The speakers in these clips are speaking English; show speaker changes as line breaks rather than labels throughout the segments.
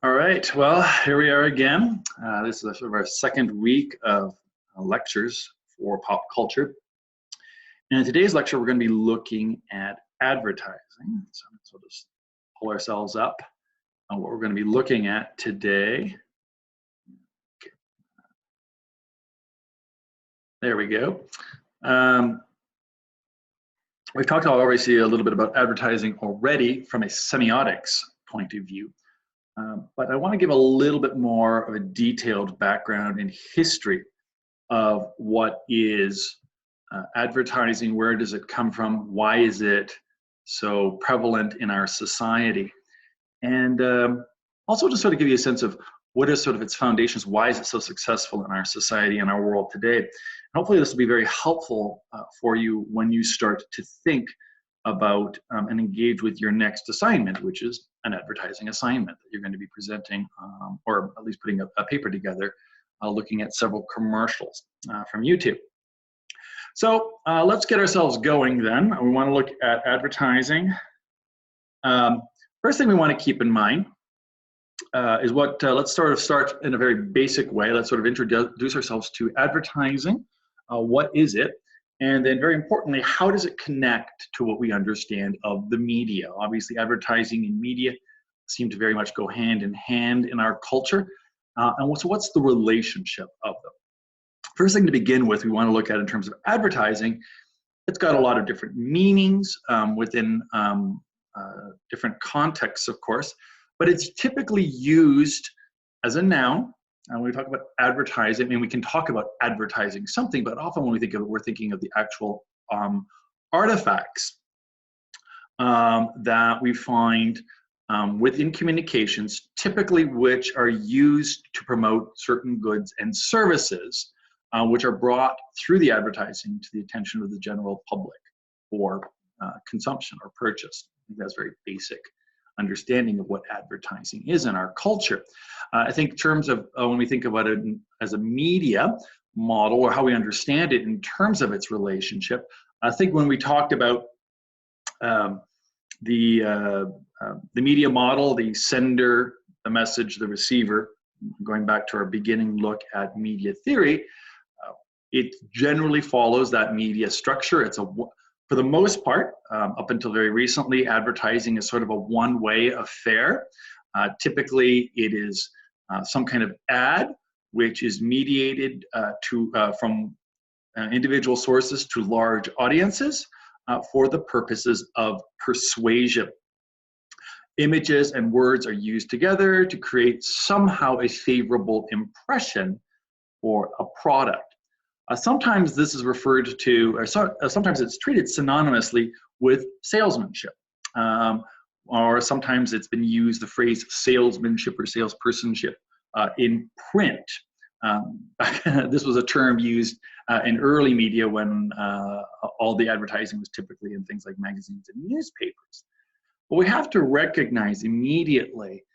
All right, well, here we are again. This is sort of our second week of lectures for pop culture. And in today's lecture, we're going to be looking at advertising. So we'll just pull ourselves up on what we're going to be looking at today. Okay. There we go. We've talked obviously a little bit about advertising already from a semiotics point of view. But I want to give a little bit more of a detailed background and history of what is advertising, where does it come from, why is it so prevalent in our society, and also just sort of give you a sense of what is sort of its foundations, why is it so successful in our society and our world today. And hopefully this will be very helpful for you when you start to think about and engage with your next assignment, which is an advertising assignment that you're going to be presenting, or at least putting a paper together, looking at several commercials from YouTube. So let's get ourselves going then. We want to look at advertising. First thing we want to keep in mind is what, let's sort of start in a very basic way. Let's sort of introduce ourselves to advertising. What is it? And then very importantly, how does it connect to what we understand of the media? Obviously, advertising and media seem to very much go hand in hand in our culture. And so what's the relationship of them? First thing to begin with, we want to look at in terms of advertising, it's got a lot of different meanings within different contexts, of course, but it's typically used as a noun. And when we talk about advertising, I mean, we can talk about advertising something, but often when we think of it, we're thinking of the actual artifacts that we find within communications, typically which are used to promote certain goods and services, which are brought through the advertising to the attention of the general public for consumption or purchase. I think that's very basic understanding of what advertising is in our culture. I think in terms of when we think about it as a media model or how we understand it in terms of its relationship, I think when we talked about the media model, the sender, the message, the receiver, going back to our beginning look at media theory, it generally follows that media structure. It's for the most part, up until very recently, advertising is sort of a one-way affair. Typically, it is some kind of ad, which is mediated from individual sources to large audiences for the purposes of persuasion. Images and words are used together to create somehow a favorable impression for a product. Sometimes this is referred to, or sometimes it's treated synonymously with salesmanship. Or sometimes it's been used, the phrase salesmanship or salespersonship in print. This was a term used in early media when all the advertising was typically in things like magazines and newspapers. But we have to recognize immediately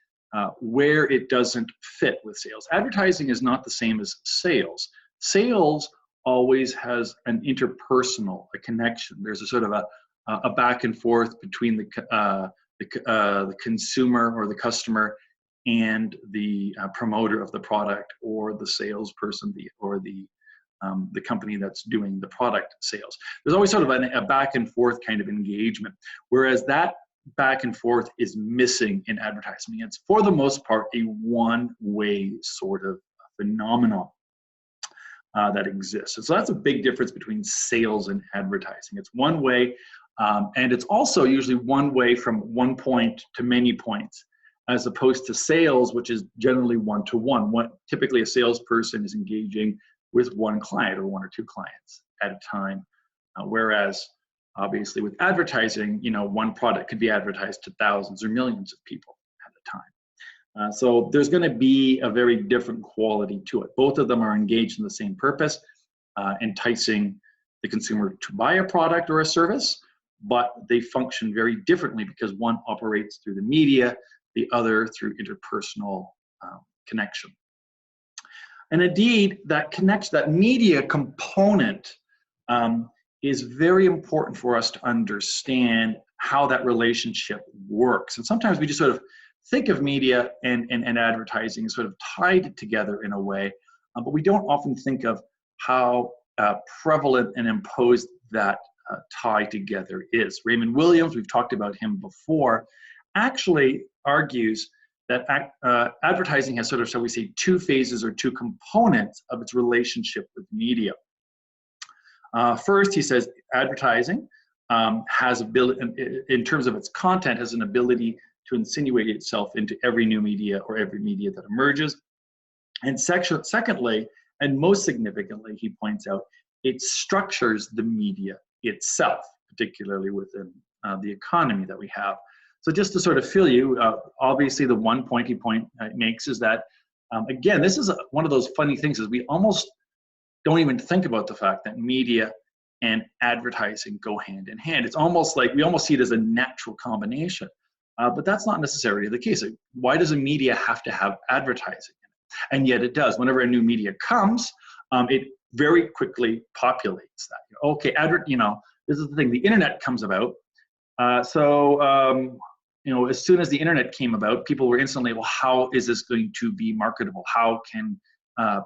where it doesn't fit with sales. Advertising is not the same as sales. Sales always has an interpersonal, a connection. There's a sort of a back and forth between the consumer or the customer and the promoter of the product, or the salesperson, or the company that's doing the product sales. There's always sort of a back and forth kind of engagement, whereas that back and forth is missing in advertising. It's for the most part a one-way sort of phenomenon that exists. And so that's a big difference between sales and advertising. It's one way, and it's also usually one way from one point to many points, as opposed to sales, which is generally one-to-one. Typically a salesperson is engaging with one client or one or two clients at a time, whereas obviously with advertising, one product could be advertised to thousands or millions of people at a time. So there's going to be a very different quality to it. Both of them are engaged in the same purpose, enticing the consumer to buy a product or a service, but they function very differently because one operates through the media, the other through interpersonal connection. And indeed, that media component is very important for us to understand how that relationship works. And sometimes we just sort of think of media and advertising sort of tied together in a way, but we don't often think of how prevalent and imposed that tie together is. Raymond Williams, we've talked about him before, actually argues that advertising has sort of, shall we say, two phases or two components of its relationship with media. First, he says advertising has ability, in terms of its content, has an ability to insinuate itself into every new media or every media that emerges. And secondly, and most significantly, he points out, it structures the media itself, particularly within the economy that we have. So just to sort of fill you, obviously the one point he makes is that, again, this is one of those funny things, is we almost don't even think about the fact that media and advertising go hand in hand. It's almost like we almost see it as a natural combination, but that's not necessarily the case. Why does a media have to have advertising in it? And yet it does. Whenever a new media comes, it very quickly populates that. Okay, this is the thing. The internet comes about, as soon as the internet came about, people were instantly, well, how is this going to be marketable? How can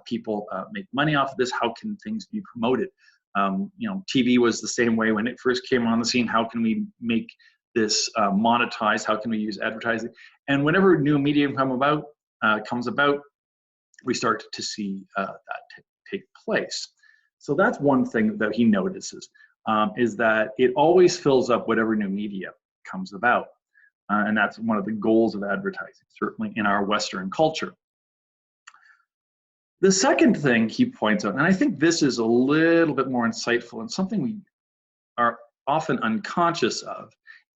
people make money off of this? How can things be promoted? TV was the same way when it first came on the scene. How can we make this monetized? How can we use advertising? And whenever new medium comes about, we start to see that take place. So that's one thing that he notices, is that it always fills up whatever new media comes about. And that's one of the goals of advertising, certainly in our Western culture. The second thing he points out, and I think this is a little bit more insightful and something we are often unconscious of,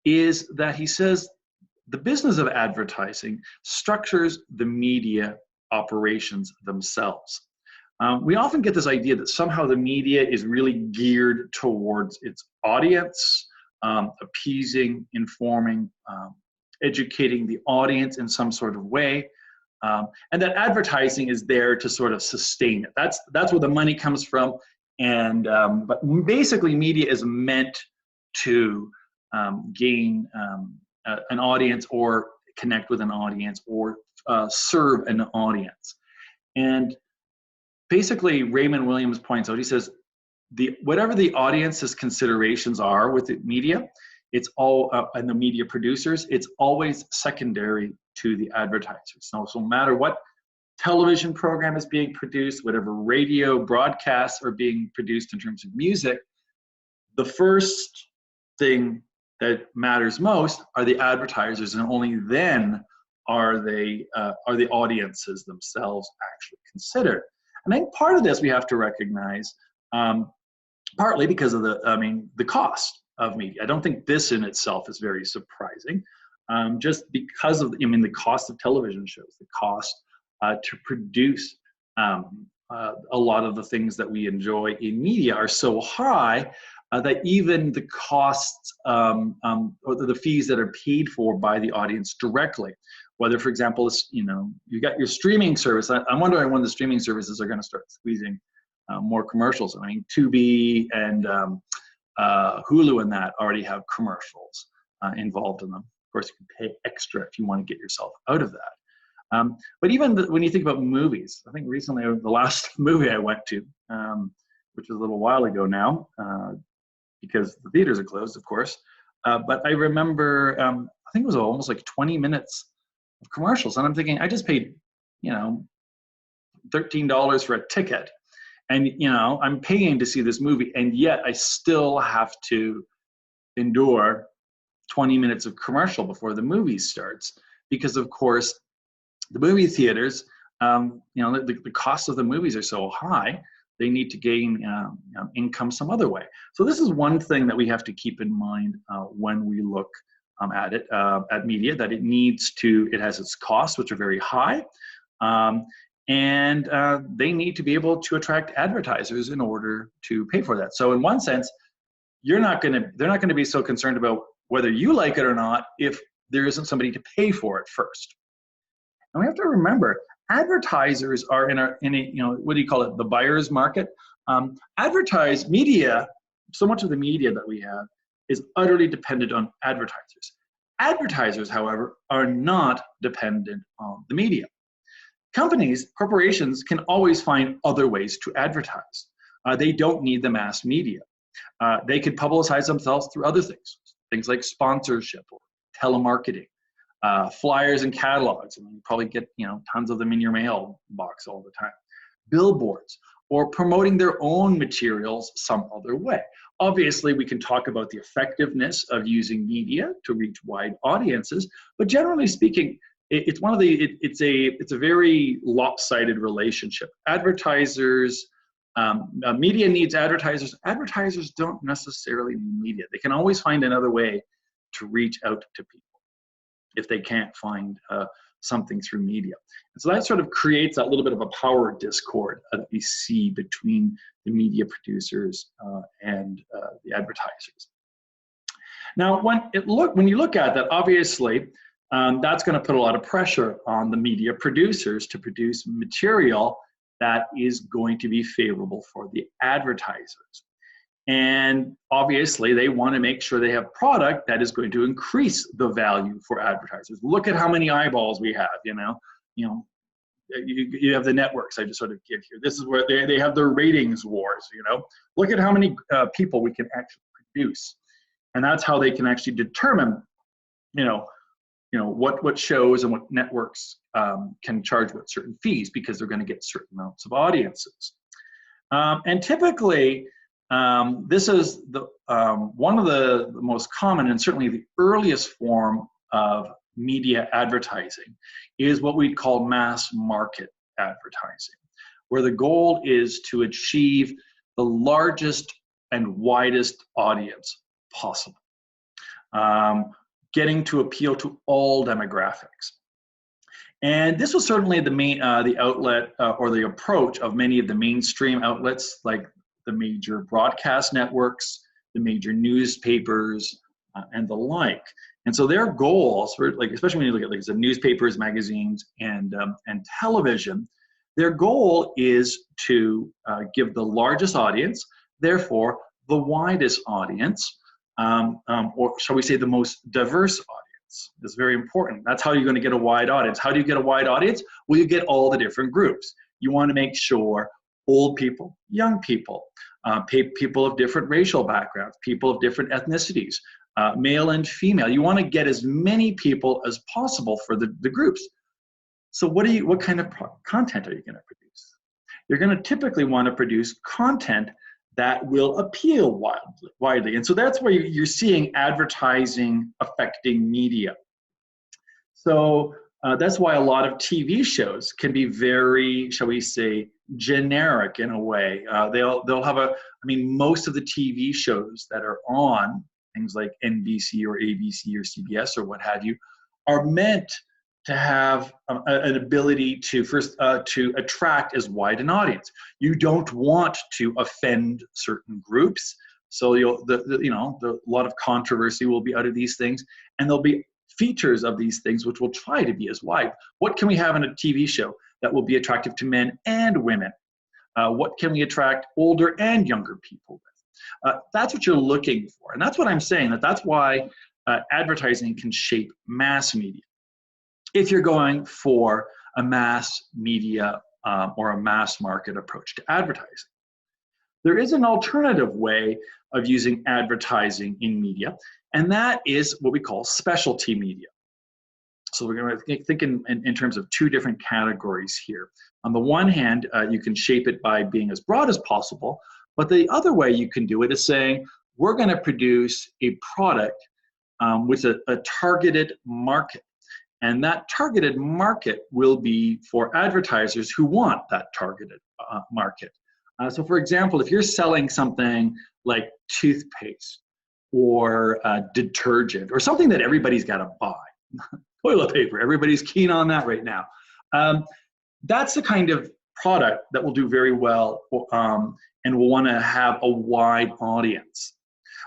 is that he says the business of advertising structures the media operations themselves. We often get this idea that somehow the media is really geared towards its audience, appeasing, informing, educating the audience in some sort of way, and that advertising is there to sort of sustain it. That's where the money comes from, and but basically media is meant to gain an audience or connect with an audience or serve an audience. And basically Raymond Williams points out, he says, whatever the audience's considerations are with the media, it's all, and the media producers, it's always secondary to the advertisers. So no matter what television program is being produced, whatever radio broadcasts are being produced in terms of music, the first thing that matters most are the advertisers, and only then are the audiences themselves actually considered. And I think part of this we have to recognize, partly because of the cost of media. I don't think this in itself is very surprising, just because of the cost of television shows, the cost to produce a lot of the things that we enjoy in media are so high that even the costs or the fees that are paid for by the audience directly, whether, for example, you got your streaming service. I'm wondering when the streaming services are going to start squeezing more commercials. I mean, Tubi and Hulu and that already have commercials involved in them. Of course, you can pay extra if you want to get yourself out of that. But even when you think about movies, I think recently the last movie I went to, which was a little while ago now, because the theaters are closed, of course. But I remember, I think it was almost like 20 minutes of commercials. And I'm thinking, I just paid, $13 for a ticket. And, I'm paying to see this movie. And yet I still have to endure 20 minutes of commercial before the movie starts. Because, of course, the movie theaters, the cost of the movies are so high, they need to gain income some other way. So this is one thing that we have to keep in mind when we look at it, at media, that it has its costs, which are very high, and they need to be able to attract advertisers in order to pay for that. So in one sense, they're not going to be so concerned about whether you like it or not if there isn't somebody to pay for it first. And we have to remember, advertisers are in a what do you call it, the buyer's market. Media, so much of the media that we have is utterly dependent on advertisers. Advertisers, however, are not dependent on the media. Companies, corporations can always find other ways to advertise. They don't need the mass media. They could publicize themselves through other things like sponsorship or telemarketing, flyers and catalogs. And you probably get tons of them in your mailbox all the time. Billboards, or promoting their own materials some other way. Obviously, we can talk about the effectiveness of using media to reach wide audiences, but generally speaking, it's a very lopsided relationship. Advertisers, media needs advertisers. Advertisers don't necessarily need media. They can always find another way to reach out to people if they can't find something through media. And so that sort of creates that little bit of a power discord that we see between the media producers and the advertisers. Now, when you look at that, obviously, that's going to put a lot of pressure on the media producers to produce material that is going to be favorable for the advertisers. And obviously, they want to make sure they have product that is going to increase the value for advertisers. Look at how many eyeballs we have, you have the networks I just sort of give here. This is where they have their ratings wars, Look at how many people we can actually produce. And that's how they can actually determine, what shows and what networks can charge what certain fees, because they're going to get certain amounts of audiences. And typically, this is one of the most common and certainly the earliest form of media advertising is what we call mass market advertising, where the goal is to achieve the largest and widest audience possible, getting to appeal to all demographics. And this was certainly the outlet or the approach of many of the mainstream outlets, like the major broadcast networks, the major newspapers, and the like. And so their goals, especially when you look at the newspapers, magazines, and television, their goal is to give the largest audience, therefore the widest audience, or shall we say the most diverse audience. It's very important. That's how you're going to get a wide audience. How do you get a wide audience? Well, you get all the different groups. You want to make sure old people, young people, people of different racial backgrounds, people of different ethnicities, male and female. You want to get as many people as possible for the groups. So what kind of content are you going to produce? You're going to typically want to produce content that will appeal widely. And so that's where you're seeing advertising affecting media. So that's why a lot of TV shows can be very, shall we say, generic in a way. They'll have most of the TV shows that are on things like NBC or ABC or CBS or what have you are meant to have an ability to to attract as wide an audience. You don't want to offend certain groups, so a lot of controversy will be out of these things, and there'll be features of these things which will try to be as wide. What can we have in a TV show that will be attractive to men and women? What can we attract older and younger people with? That's what you're looking for, and that's what I'm saying. That's why advertising can shape mass media. If you're going for a mass media or a mass market approach to advertising. There is an alternative way of using advertising in media, and that is what we call specialty media. So we're going to think in terms of two different categories here. On the one hand, you can shape it by being as broad as possible, but the other way you can do it is saying, we're going to produce a product with a targeted market. And that targeted market will be for advertisers who want that targeted market. So for example, if you're selling something like toothpaste or detergent or something that everybody's got to buy, toilet paper, everybody's keen on that right now. That's the kind of product that will do very well and will want to have a wide audience.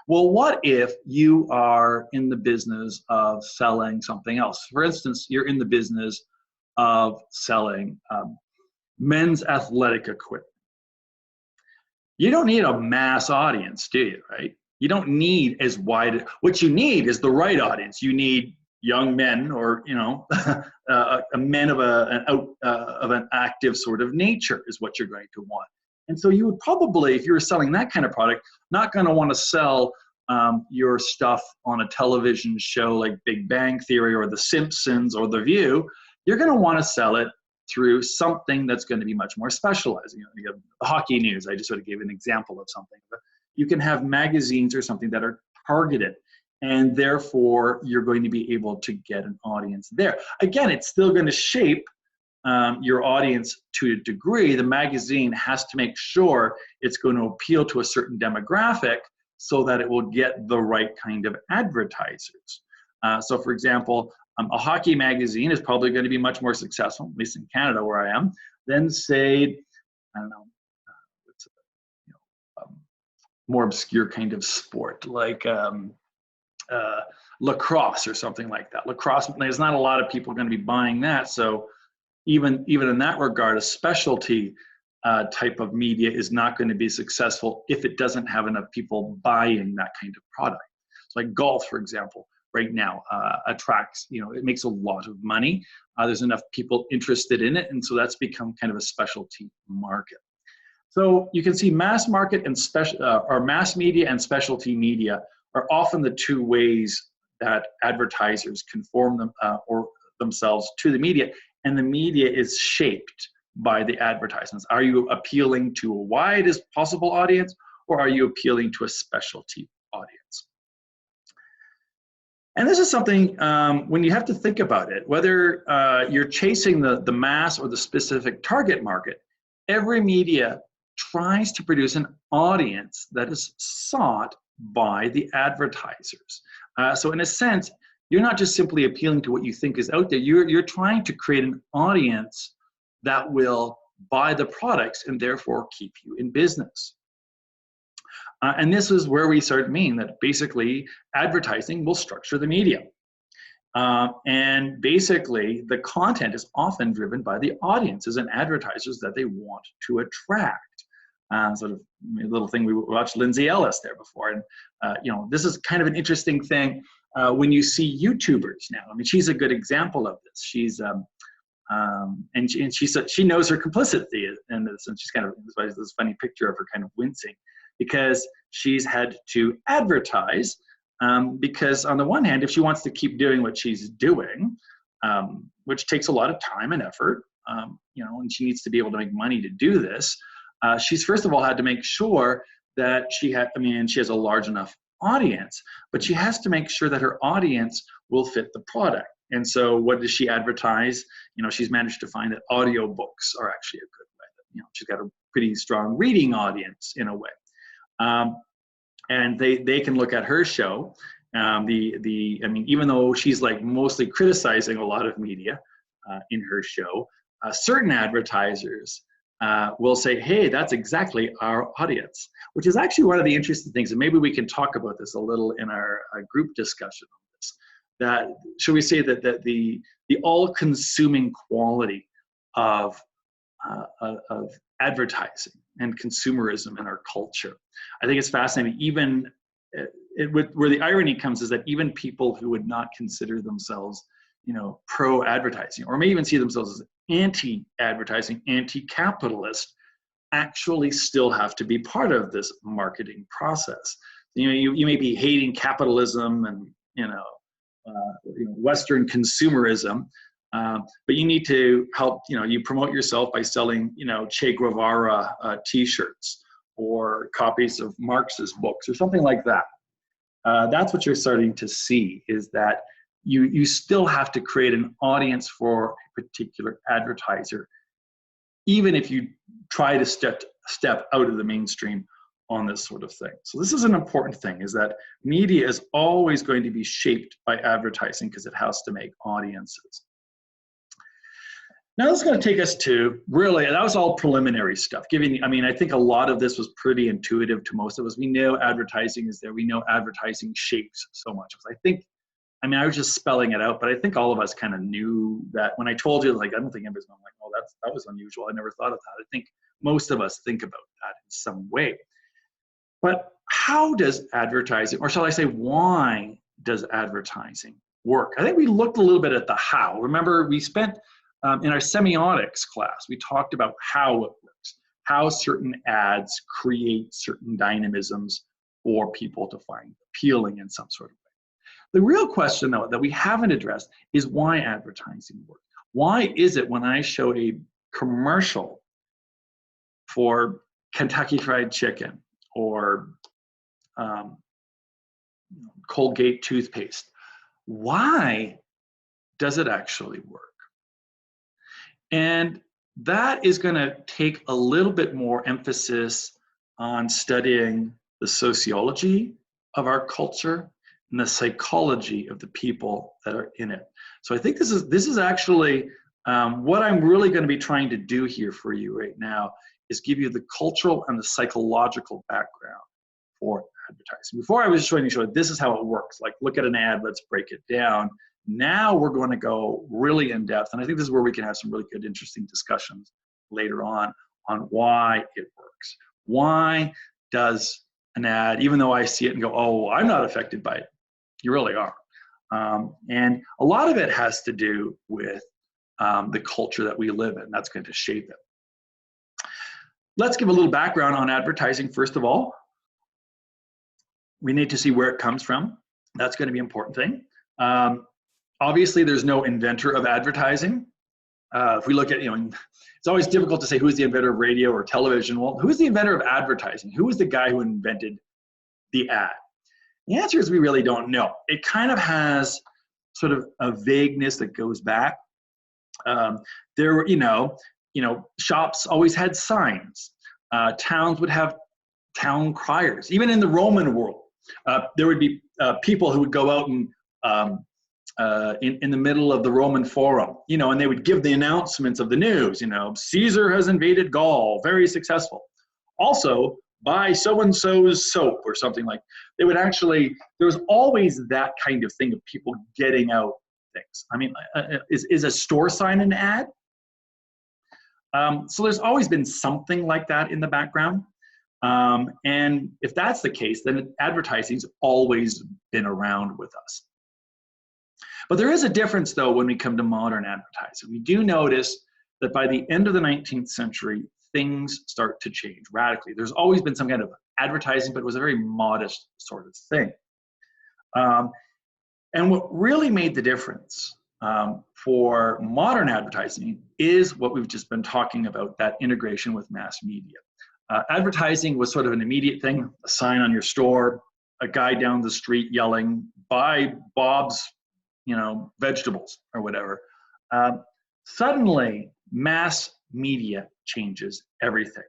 Well, what if you are in the business of selling something else? For instance, you're in the business of selling men's athletic equipment. You don't need a mass audience, do you, right? You don't need as wide. What you need is the right audience. You need young men, or men of an active sort of nature is what you're going to want. And so you would probably, if you were selling that kind of product, not going to want to sell your stuff on a television show like Big Bang Theory or The Simpsons or The View. You're going to want to sell it through something that's going to be much more specialized. You have the hockey news. I just sort of gave an example of something. But you can have magazines or something that are targeted, and therefore you're going to be able to get an audience there. Again, it's still going to shape your audience to a degree. The magazine has to make sure it's going to appeal to a certain demographic so that it will get the right kind of advertisers. So for example, a hockey magazine is probably going to be much more successful, at least in Canada where I am, than say, I don't know, more obscure kind of sport like lacrosse or something like that. Lacrosse, there's not a lot of people going to be buying that. So even in that regard, a specialty type of media is not going to be successful if it doesn't have enough people buying that kind of product. So like golf, for example, right now attracts, it makes a lot of money. There's enough people interested in it, and so that's become kind of a specialty market. So you can see mass market and or mass media and specialty media are often the two ways that advertisers conform themselves to the media, and the media is shaped by the advertisements. Are you appealing to a wide as possible audience, or are you appealing to a specialty audience? And this is something, when you have to think about it, whether you're chasing the mass or the specific target market, every media tries to produce an audience that is sought by the advertisers. So in a sense, you're not just simply appealing to what you think is out there, you're trying to create an audience that will buy the products and therefore keep you in business. And this is where we start meaning that basically advertising will structure the media. And basically the content is often driven by the audiences and advertisers that they want to attract. Sort of a little thing, we watched Lindsay Ellis there before. And this is kind of an interesting thing when you see YouTubers now. I mean, she's a good example of this. She's, and she knows her complicity in this, and she's kind of, this funny picture of her kind of wincing, because she's had to advertise, because on the one hand, if she wants to keep doing what she's doing, which takes a lot of time and effort, and she needs to be able to make money to do this, she's first of all had to make sure that she has a large enough audience, but she has to make sure that her audience will fit the product. And so what does she advertise? She's managed to find that audiobooks are actually a good way. She's got a pretty strong reading audience in a way. And they can look at her show. Even though she's like mostly criticizing a lot of media in her show, certain advertisers will say, hey, that's exactly our audience, which is actually one of the interesting things. And maybe we can talk about this a little in our group discussion on this. That, should we say that the all-consuming quality of advertising and consumerism in our culture. I think it's fascinating. Even where the irony comes is that even people who would not consider themselves, pro-advertising, or may even see themselves as anti-advertising, anti-capitalist, actually still have to be part of this marketing process. You may be hating capitalism and Western consumerism, but you need to help, you promote yourself by selling, Che Guevara t-shirts or copies of Marx's books or something like that. That's what you're starting to see, is that you still have to create an audience for a particular advertiser, even if you try to step out of the mainstream on this sort of thing. So this is an important thing, is that media is always going to be shaped by advertising because it has to make audiences. Now, this is going to take us to, really, that was all preliminary stuff. I think a lot of this was pretty intuitive to most of us. We know advertising is there. We know advertising shapes so much. I was just spelling it out, but I think all of us kind of knew that. When I told you, I don't think anybody's going like, oh, that was unusual. I never thought of that. I think most of us think about that in some way. But how does advertising, or shall I say, why does advertising work? I think we looked a little bit at the how. Remember, we spent in our semiotics class, we talked about how it works, how certain ads create certain dynamisms for people to find appealing in some sort of way. The real question, though, that we haven't addressed is why advertising works. Why is it when I show a commercial for Kentucky Fried Chicken or Colgate toothpaste, why does it actually work? And that is going to take a little bit more emphasis on studying the sociology of our culture and the psychology of the people that are in it. So I think this is actually what I'm really going to be trying to do here for you right now is give you the cultural and the psychological background for advertising. Before I was showing you this is how it works. Like, look at an ad, let's break it down. Now we're going to go really in depth, and I think this is where we can have some really good, interesting discussions later on why it works. Why does an ad, even though I see it and go, oh, I'm not affected by it, you really are. And a lot of it has to do with the culture that we live in. That's going to shape it. Let's give a little background on advertising. First of all, we need to see where it comes from. That's going to be an important thing. Obviously, there's no inventor of advertising. If we look at, it's always difficult to say who's the inventor of radio or television. Well, who's the inventor of advertising? Who was the guy who invented the ad? The answer is we really don't know. It kind of has sort of a vagueness that goes back. There were, shops always had signs. Towns would have town criers. Even in the Roman world, there would be people who would go out and in the middle of the Roman Forum, and they would give the announcements of the news. Caesar has invaded Gaul, very successful. Also, buy so-and-so's soap or something like. They would actually. There was always that kind of thing of people getting out things. I mean, is a store sign an ad? So there's always been something like that in the background. And if that's the case, then advertising's always been around with us. But there is a difference, though, when we come to modern advertising. We do notice that by the end of the 19th century, things start to change radically. There's always been some kind of advertising, but it was a very modest sort of thing. And what really made the difference for modern advertising is what we've just been talking about, that integration with mass media. Advertising was sort of an immediate thing, a sign on your store, a guy down the street yelling, buy Bob's, vegetables or whatever. Suddenly, mass media changes everything.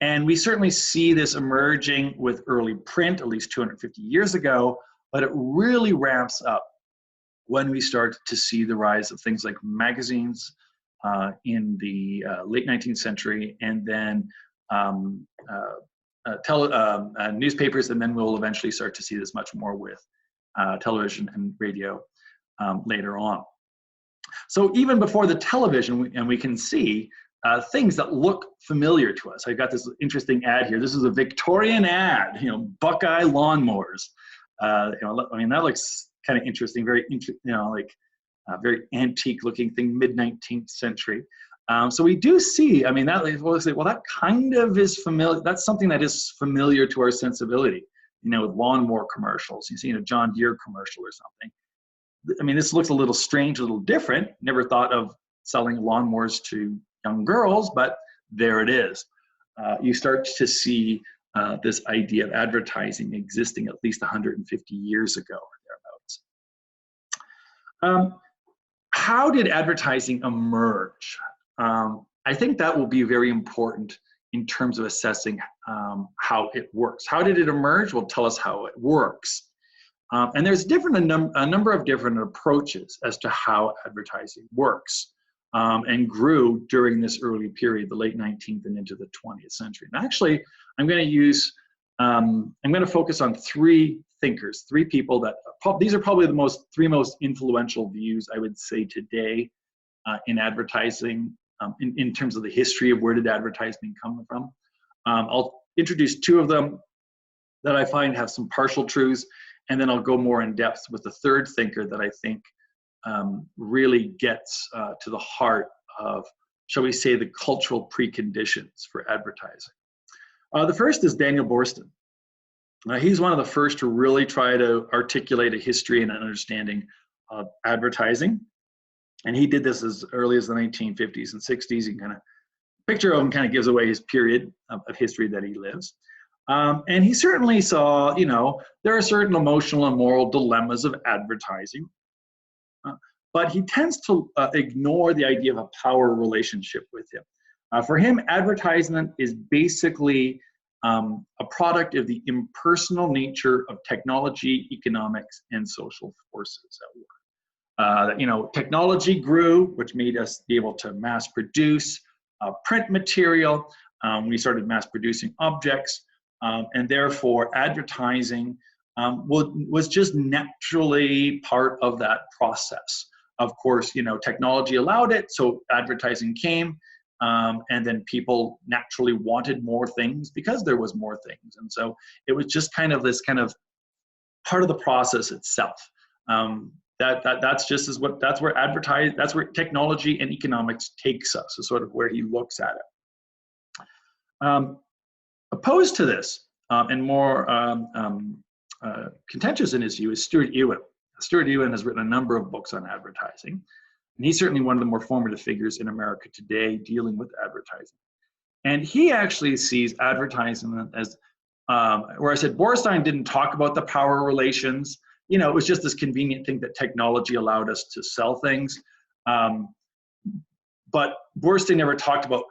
And we certainly see this emerging with early print, at least 250 years ago, but it really ramps up when we start to see the rise of things like magazines in the late 19th century, and then newspapers, and then we'll eventually start to see this much more with television and radio later on. So even before the television, and we can see things that look familiar to us. I've got this interesting ad here. This is a Victorian ad, Buckeye lawnmowers. That looks kind of interesting, very, very antique looking thing, mid-19th century. So we do see, we'll say, well, that kind of is familiar. That's something that is familiar to our sensibility, with lawnmower commercials. You see a John Deere commercial or something. This looks a little strange, a little different. Never thought of selling lawnmowers to young girls, but there it is. You start to see this idea of advertising existing at least 150 years ago or thereabouts. How did advertising emerge? I think that will be very important in terms of assessing how it works. How did it emerge? Well, tell us how it works. And there's a number of different approaches as to how advertising works and grew during this early period, the late 19th and into the 20th century. And actually, I'm going to focus on three thinkers, three people that, these are probably the three most influential views, I would say, today in advertising, in terms of the history of where did advertising come from. I'll introduce two of them that I find have some partial truths, and then I'll go more in depth with the third thinker that I think really gets to the heart of, shall we say, the cultural preconditions for advertising. The first is Daniel Boorstin. He's one of the first to really try to articulate a history and an understanding of advertising. And he did this as early as the 1950s and 60s. You kind of picture of him kind of gives away his period of history that he lives. And he certainly saw, you know, there are certain emotional and moral dilemmas of advertising. But he tends to ignore the idea of a power relationship with him. For him, advertisement is basically a product of the impersonal nature of technology, economics, and social forces at work. You know, technology grew, which made us be able to mass produce print material. We started mass producing objects, and therefore advertising was just naturally part of that process. Of course, you know, technology allowed it, so advertising came. And then people naturally wanted more things because there was more things. And so it was just kind of this kind of part of the process itself. That's just as what, that's where technology and economics takes us, is sort of where he looks at it. Opposed to this, and more contentious in his view, is Stuart Ewen. Stuart Ewen has written a number of books on advertising. And he's certainly one of the more formative figures in America today dealing with advertising. And he actually sees advertising as, where I said Boorstin didn't talk about the power relations. You know, it was just this convenient thing that technology allowed us to sell things. But Boorstin never talked about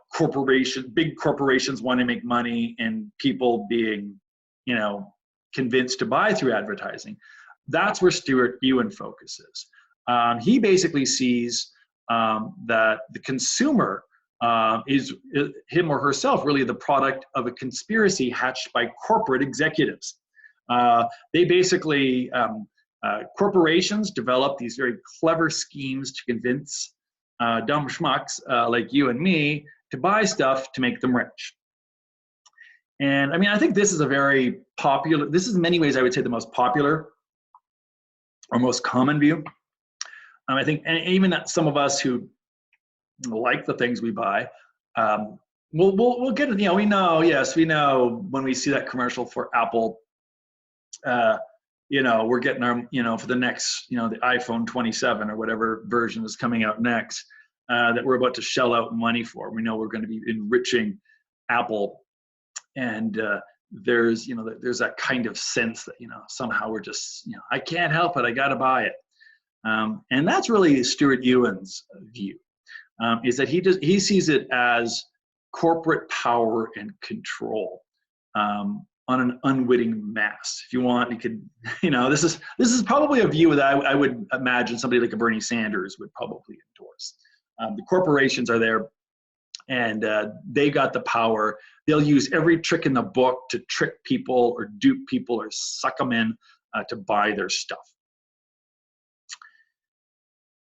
big corporations wanting to make money and people being, you know, convinced to buy through advertising. That's where Stuart Ewen focuses. He basically sees that the consumer is him or herself really the product of a conspiracy hatched by corporate executives. They basically, corporations develop these very clever schemes to convince dumb schmucks like you and me to buy stuff to make them rich. And I mean, I think this is a very popular, this is in many ways I would say the most popular or most common view. I think, and even that some of us who like the things we buy, we'll get it. You know, we know when we see that commercial for Apple, you know, we're getting our, you know, for the next, you know, the iPhone 27 or whatever version is coming out next, that we're about to shell out money for. We know we're going to be enriching Apple, and there's, you know, there's that kind of sense that, you know, somehow we're just, you know, I can't help it, I got to buy it. And that's really Stuart Ewen's view, is that he sees it as corporate power and control on an unwitting mass. If you want, you could, you know, this is probably a view that I would imagine somebody like a Bernie Sanders would probably endorse. The corporations are there, and they got the power. They'll use every trick in the book to trick people or dupe people or suck them in to buy their stuff.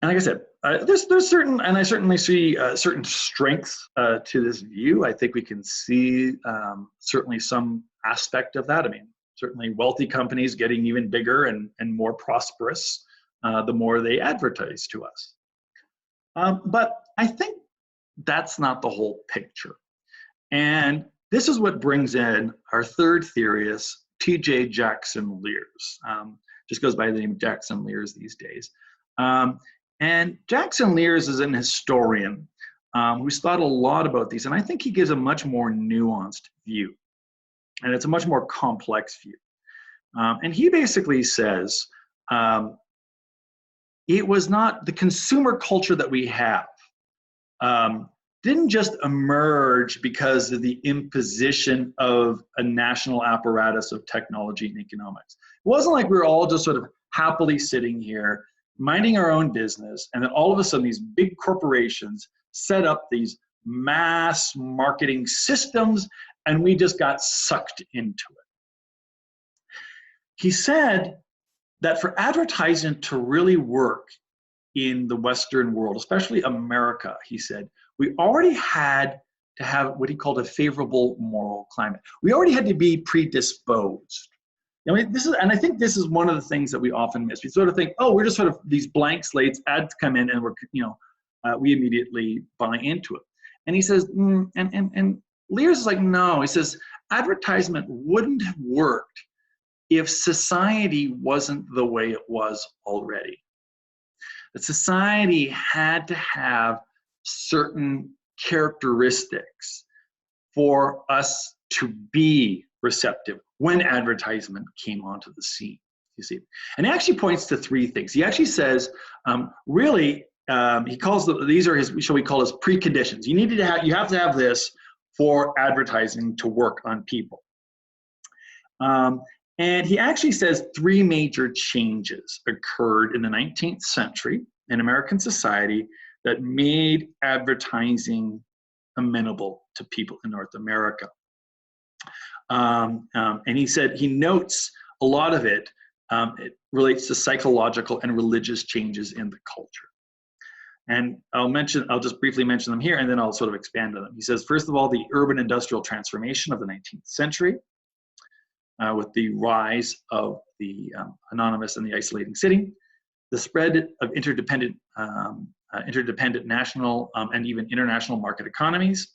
And like I said, there's certain, and I certainly see certain strengths to this view. I think we can see certainly some aspect of that. I mean, certainly wealthy companies getting even bigger and more prosperous the more they advertise to us. But I think that's not the whole picture. And this is what brings in our third theorist, T.J. Jackson Lears. Just goes by the name Jackson Lears these days. And Jackson Lears is an historian who's thought a lot about these, and I think he gives a much more nuanced view, and it's a much more complex view. And he basically says it was not the consumer culture that we have didn't just emerge because of the imposition of a national apparatus of technology and economics. It wasn't like we were all just sort of happily sitting here minding our own business, and then all of a sudden these big corporations set up these mass marketing systems and we just got sucked into it. He said that for advertising to really work in the Western world, especially America, he said, we already had to have what he called a favorable moral climate. We already had to be predisposed I mean, and I think this is one of the things that we often miss. We sort of think, oh, we're just sort of these blank slates, ads come in, and we immediately buy into it. And he says, and Lears is like, no, he says, advertisement wouldn't have worked if society wasn't the way it was already. That society had to have certain characteristics for us to be receptive when advertisement came onto the scene, you see. And he actually points to three things. He actually says, he calls these are his, shall we call his preconditions. You have to have this for advertising to work on people. And he actually says three major changes occurred in the 19th century in American society that made advertising amenable to people in North America. And he said, he notes a lot of it, it relates to psychological and religious changes in the culture. And I'll just briefly mention them here, and then I'll sort of expand on them. He says, first of all, the urban industrial transformation of the 19th century, with the rise of the anonymous and the isolating city, the spread of interdependent national and even international market economies,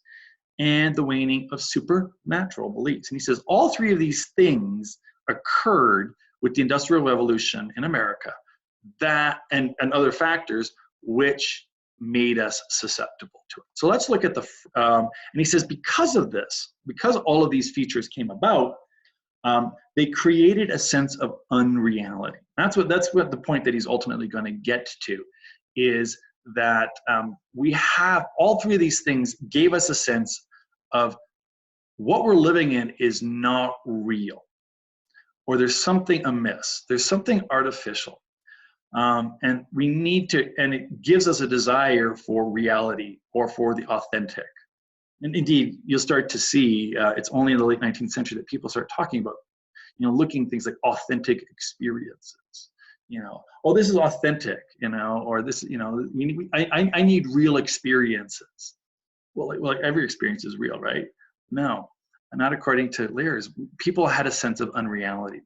and the waning of supernatural beliefs. And he says all three of these things occurred with the Industrial Revolution in America, that and other factors which made us susceptible to it. So let's look at and he says because of this, because all of these features came about, they created a sense of unreality. That's what the point that he's ultimately going to get to, is that we have all three of these things gave us a sense of what we're living in is not real, or there's something amiss, there's something artificial, and we need to, and it gives us a desire for reality or for the authentic. And indeed, you'll start to see it's only in the late 19th century that people start talking about, looking at things like authentic experiences. Oh, this is authentic, or this, I need real experiences. Well, every experience is real, right? No, not according to Lears. People had a sense of unreality.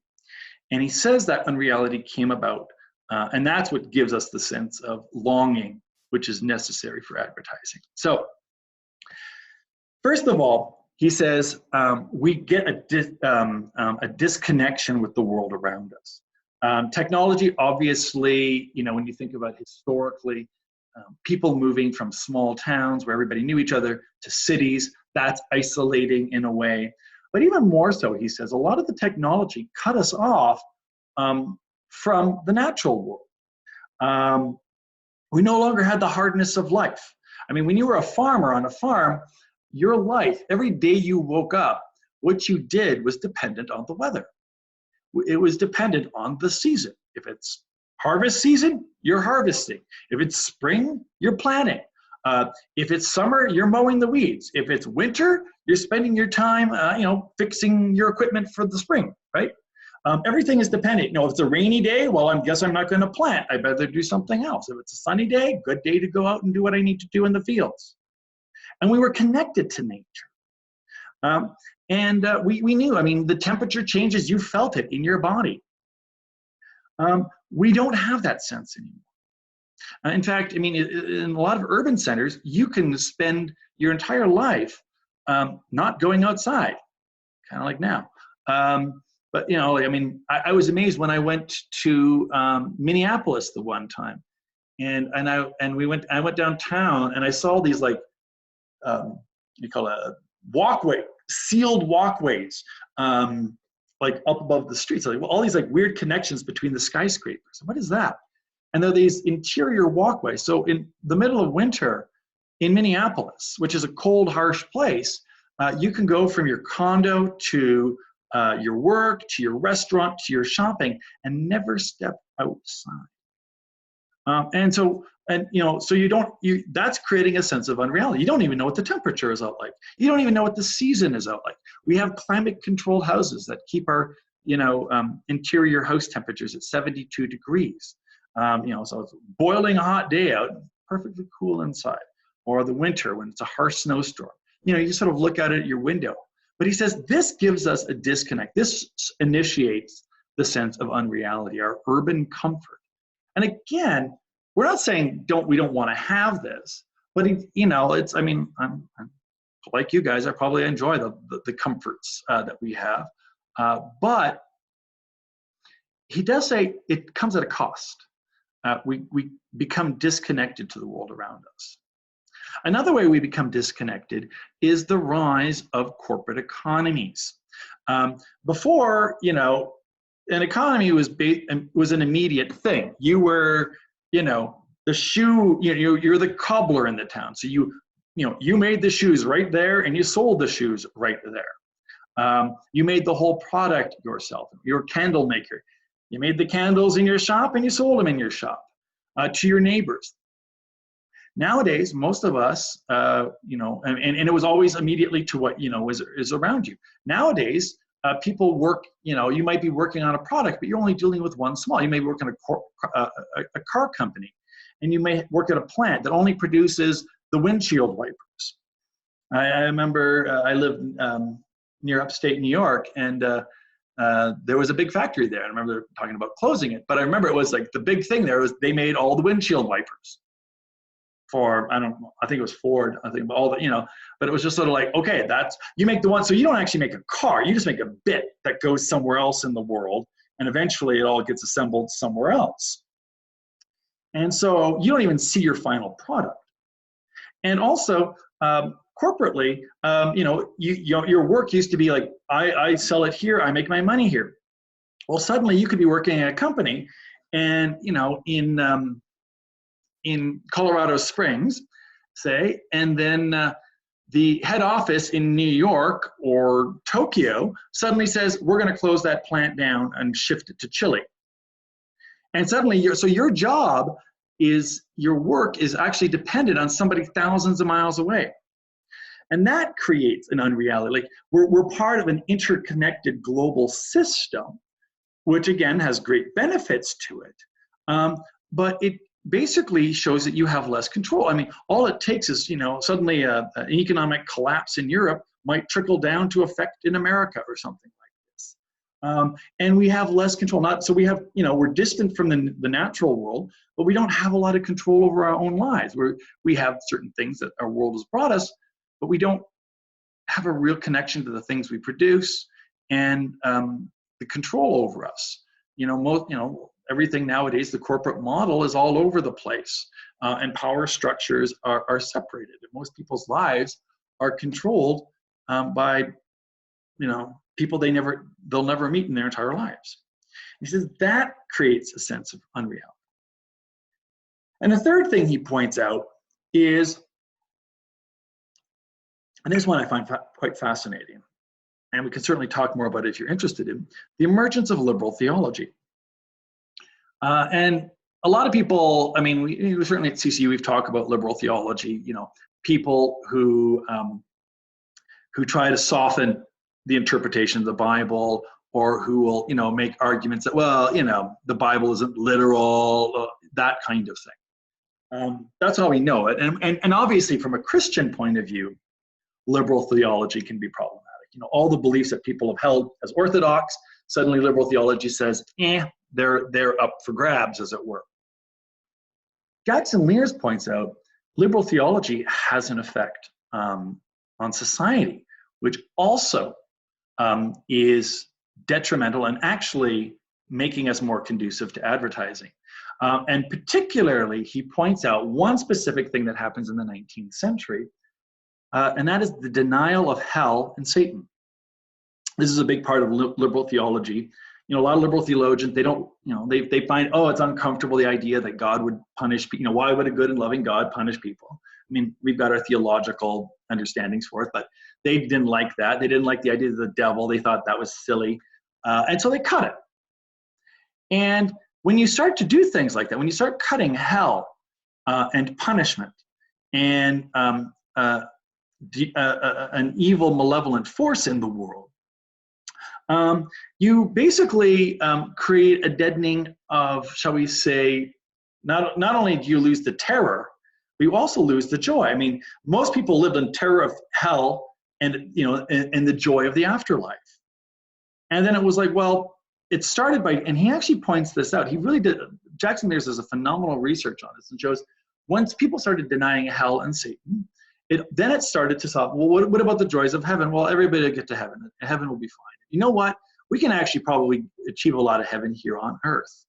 And he says that unreality came about, and that's what gives us the sense of longing, which is necessary for advertising. So, first of all, he says we get a disconnection with the world around us. Technology, obviously, when you think about historically, people moving from small towns where everybody knew each other to cities, that's isolating in a way. But even more so, he says, a lot of the technology cut us off from the natural world. We no longer had the hardness of life. I mean, when you were a farmer on a farm, your life, every day you woke up, what you did was dependent on the weather. It was dependent on the season. If it's harvest season, you're harvesting. If it's spring, you're planting. If it's summer, you're mowing the weeds. If it's winter, you're spending your time, fixing your equipment for the spring, right? Everything is dependent. If it's a rainy day, well, I guess I'm not going to plant. I better do something else. If it's a sunny day, good day to go out and do what I need to do in the fields. And we were connected to nature. We knew, the temperature changes, you felt it in your body. We don't have that sense anymore. In fact, in a lot of urban centers, you can spend your entire life not going outside, kind of like now. But I was amazed when I went to Minneapolis the one time, and I went downtown and I saw these sealed walkways, like up above the streets, all these weird connections between the skyscrapers. What is that? And there are these interior walkways. So in the middle of winter in Minneapolis, which is a cold, harsh place, you can go from your condo to your work, to your restaurant, to your shopping, and never step outside. So that's creating a sense of unreality. You don't even know what the temperature is out like. You don't even know what the season is out like. We have climate-controlled houses that keep our, interior house temperatures at 72 degrees. So it's a boiling hot day out, perfectly cool inside. Or the winter when it's a harsh snowstorm. You sort of look out at your window. But he says this gives us a disconnect. This initiates the sense of unreality, our urban comfort. And again, we're not saying we don't want to have this, but it's, I mean, I'm like you guys, I probably enjoy the comforts that we have, but he does say it comes at a cost. We become disconnected to the world around us. Another way we become disconnected is the rise of corporate economies. Before, an economy was an immediate thing. You were, the shoe, you're the cobbler in the town. So you made the shoes right there and you sold the shoes right there. You made the whole product yourself. You're a candle maker. You made the candles in your shop and you sold them in your shop to your neighbors. Nowadays, most of us, and it was always immediately to what, is around you. Nowadays, people work, you might be working on a product, but you're only dealing with one small. You may work in a car company, and you may work at a plant that only produces the windshield wipers. I remember I lived near upstate New York, and there was a big factory there. I remember talking about closing it, but I remember it was like the big thing there was they made all the windshield wipers for, I think it was Ford, I think all the, but it was just sort of like, okay, you make the one, so you don't actually make a car, you just make a bit that goes somewhere else in the world, and eventually it all gets assembled somewhere else. And so you don't even see your final product. And also, corporately, your work used to be like, I sell it here, I make my money here. Well, suddenly you could be working at a company, and in Colorado Springs, say, and then the head office in New York or Tokyo suddenly says, we're going to close that plant down and shift it to Chile. And suddenly, your job is, your work is actually dependent on somebody thousands of miles away. And that creates an unreality. Like we're part of an interconnected global system, which again has great benefits to it. But it basically shows that you have less control. I mean, all it takes is, suddenly an economic collapse in Europe might trickle down to effect in America or something like this. And we have less control. So we have, we're distant from the natural world, but we don't have a lot of control over our own lives. We have certain things that our world has brought us, but we don't have a real connection to the things we produce and the control over us. Everything nowadays, the corporate model is all over the place, and power structures are separated. And most people's lives are controlled by, people they'll never meet in their entire lives. He says that creates a sense of unreality. And the third thing he points out is, and this one I find quite fascinating, and we can certainly talk more about it if you're interested in, the emergence of liberal theology. And a lot of people, I mean, we certainly at CCU, we've talked about liberal theology, people who try to soften the interpretation of the Bible, or who will, make arguments that, well, the Bible isn't literal, that kind of thing. That's how we know it. And obviously from a Christian point of view, liberal theology can be problematic. All the beliefs that people have held as orthodox, suddenly liberal theology says, they're up for grabs, as it were. Gadsden Lears points out liberal theology has an effect on society, which also is detrimental and actually making us more conducive to advertising. And particularly, he points out one specific thing that happens in the 19th century, and that is the denial of hell and Satan. This is a big part of liberal theology. A lot of liberal theologians, they don't, they find, it's uncomfortable, the idea that God would punish people. Why would a good and loving God punish people? I mean, we've got our theological understandings for it, but they didn't like that. They didn't like the idea of the devil. They thought that was silly. And so they cut it. And when you start to do things like that, when you start cutting hell and punishment and an evil, malevolent force in the world, you basically create a deadening of, shall we say, not only do you lose the terror, but you also lose the joy. I mean, most people lived in terror of hell and, and the joy of the afterlife. And then it was like, well, it started by, and he actually points this out. He really did. Jackson Mears does a phenomenal research on this and shows once people started denying hell and Satan, then it started to solve, well, what about the joys of heaven? Well, everybody will get to heaven. Heaven will be fine. You know what? We can actually probably achieve a lot of heaven here on earth.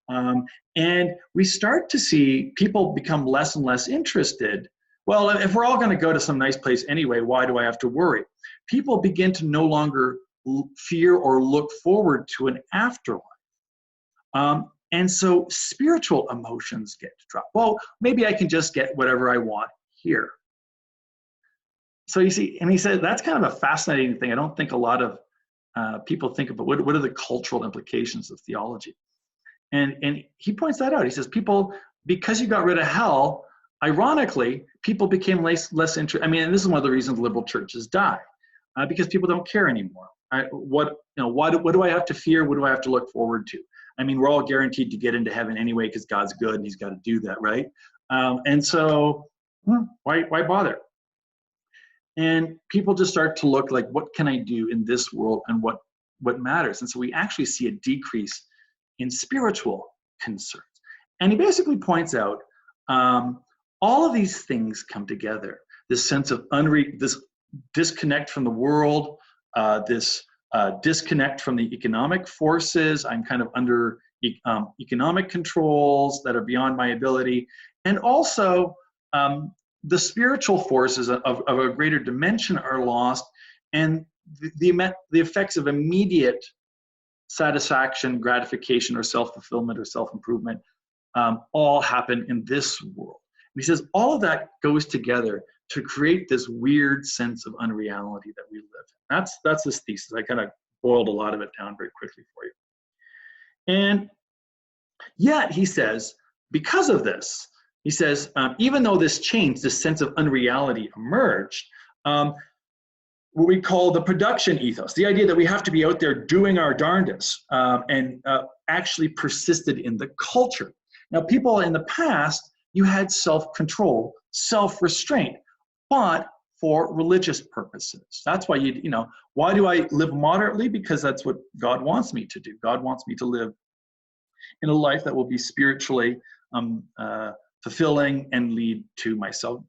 And we start to see people become less and less interested. Well, if we're all going to go to some nice place anyway, why do I have to worry? People begin to no longer fear or look forward to an afterlife. And so spiritual emotions get dropped. Well, maybe I can just get whatever I want here. So you see, and he said that's kind of a fascinating thing. I don't think a lot of people think about what are the cultural implications of theology. And he points that out. He says people, because you got rid of hell, ironically, people became less interested. I mean, and this is one of the reasons liberal churches die, because people don't care anymore. What do I have to fear? What do I have to look forward to? I mean, we're all guaranteed to get into heaven anyway because God's good and He's got to do that, right? And so, why bother? And people just start to look like, what can I do in this world and what matters? And so we actually see a decrease in spiritual concerns. And he basically points out all of these things come together. This sense of this disconnect from the world, this disconnect from the economic forces. I'm kind of under economic controls that are beyond my ability. And also, the spiritual forces of a greater dimension are lost, and the effects of immediate satisfaction, gratification, or self-fulfillment or self-improvement all happen in this world. And he says all of that goes together to create this weird sense of unreality that we live in. That's his thesis. I kind of boiled a lot of it down very quickly for you. And yet, he says, because of this, he says, even though this change, this sense of unreality emerged, what we call the production ethos, the idea that we have to be out there doing our darndest, and actually persisted in the culture. Now, people in the past, you had self-control, self-restraint, but for religious purposes. That's why why do I live moderately? Because that's what God wants me to do. God wants me to live in a life that will be spiritually fulfilling and lead to myself,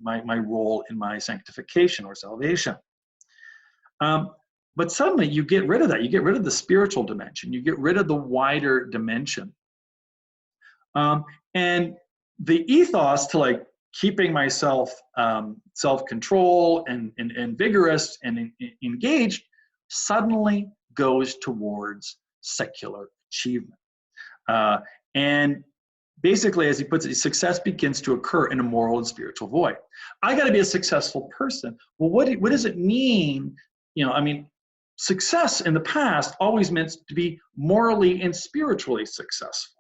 my role in my sanctification or salvation. But suddenly you get rid of that. You get rid of the spiritual dimension. You get rid of the wider dimension. And the ethos to keeping myself self-control and vigorous and engaged suddenly goes towards secular achievement. And basically, as he puts it, success begins to occur in a moral and spiritual void. I got to be a successful person. Well, what does it mean? Success in the past always meant to be morally and spiritually successful.